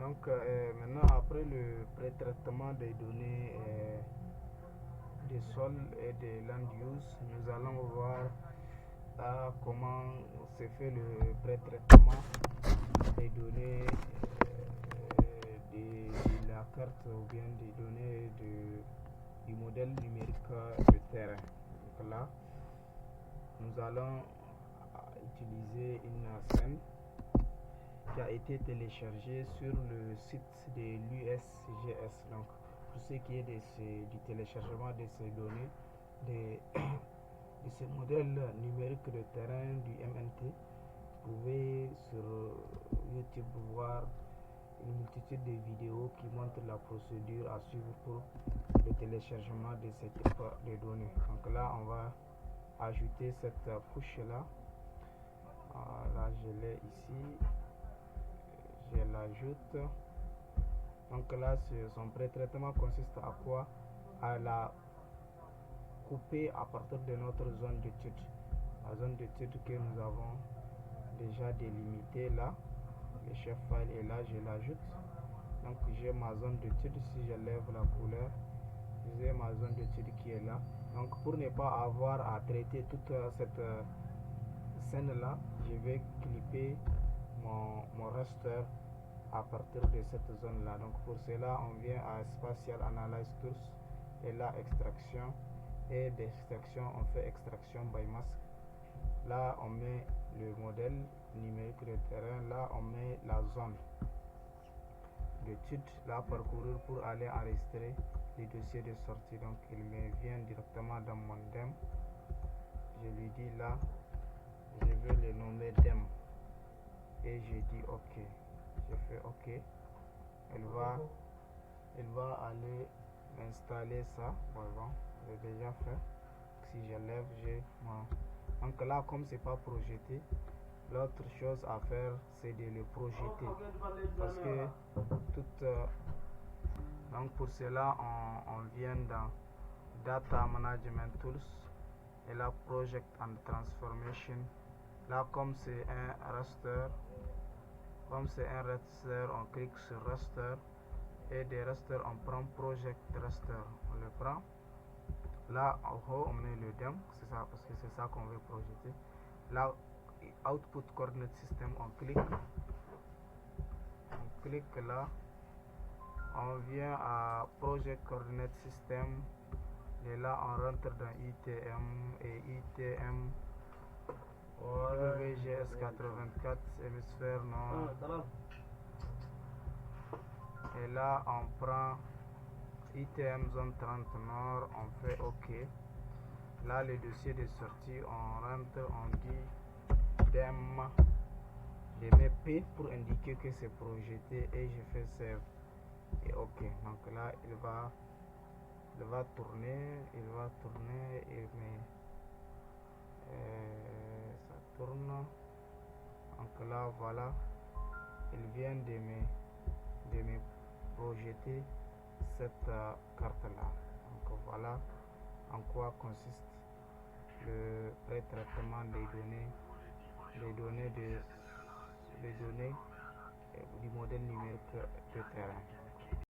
Donc maintenant, après le pré-traitement des données des sols et des land use, nous allons voir comment se fait le pré-traitement des données de la carte ou bien des données du modèle numérique de terrain. Donc là, nous allons utiliser une scène qui a été téléchargée sur le site de l'USGS. Donc, pour ce qui est du téléchargement de ces données, de ce modèle numérique de terrain du MNT, vous pouvez sur YouTube voir une multitude de vidéos qui montrent la procédure à suivre pour le téléchargement de ce type de données. Donc là, on va ajouter cette couche là. Là, je l'ai ici. Je l'ajoute. Donc là, son pré-traitement consiste à quoi? À la couper à partir de notre zone d'étude. La zone d'étude que nous avons déjà délimitée là. Le chef file est là, je l'ajoute. Donc j'ai ma zone d'étude. Si je lève la couleur, j'ai ma zone d'étude qui est là. Donc pour ne pas avoir à traiter toute cette scène là, je vais clipper mon raster à partir de cette zone là. Donc pour cela, on vient à Spatial Analyze Tools et là extraction, et d'extraction on fait extraction by mask. Là on met le modèle numérique de terrain, là on met la zone d'étude là parcourir pour aller enregistrer les dossiers de sortie. Donc il me vient directement dans mon DEM. Je lui dis là, je veux le nommer DEM et je dis OK. Je fais OK. Elle va aller installer ça. Bon, j'ai déjà fait. Si je lève, j'ai mon. Donc là, comme c'est pas projeté, l'autre chose à faire, c'est de le projeter. Parce que donc pour cela, on vient dans Data Management Tools et là Project and Transformation. Là, comme c'est un raster, on clique sur raster et des rasters, on prend Project Raster. On le prend. Là, en haut, on met le DEM, c'est ça, parce que c'est ça qu'on veut projeter. Là, Output Coordinate System, on clique là. On vient à Project Coordinate System et là on rentre dans ITM et ITM WGS 84 hémisphère nord. Et là on prend ITM zone 30 nord, on fait OK. Là le dossier de sortie, on rentre, on dit DEM, je mets P pour indiquer que c'est projeté et je fais save et OK. Donc là il va tourner et ça tourne. Donc là voilà, il vient de me projeter cette carte là. Donc voilà en quoi consiste le pré-traitement des données du modèle numérique de terrain.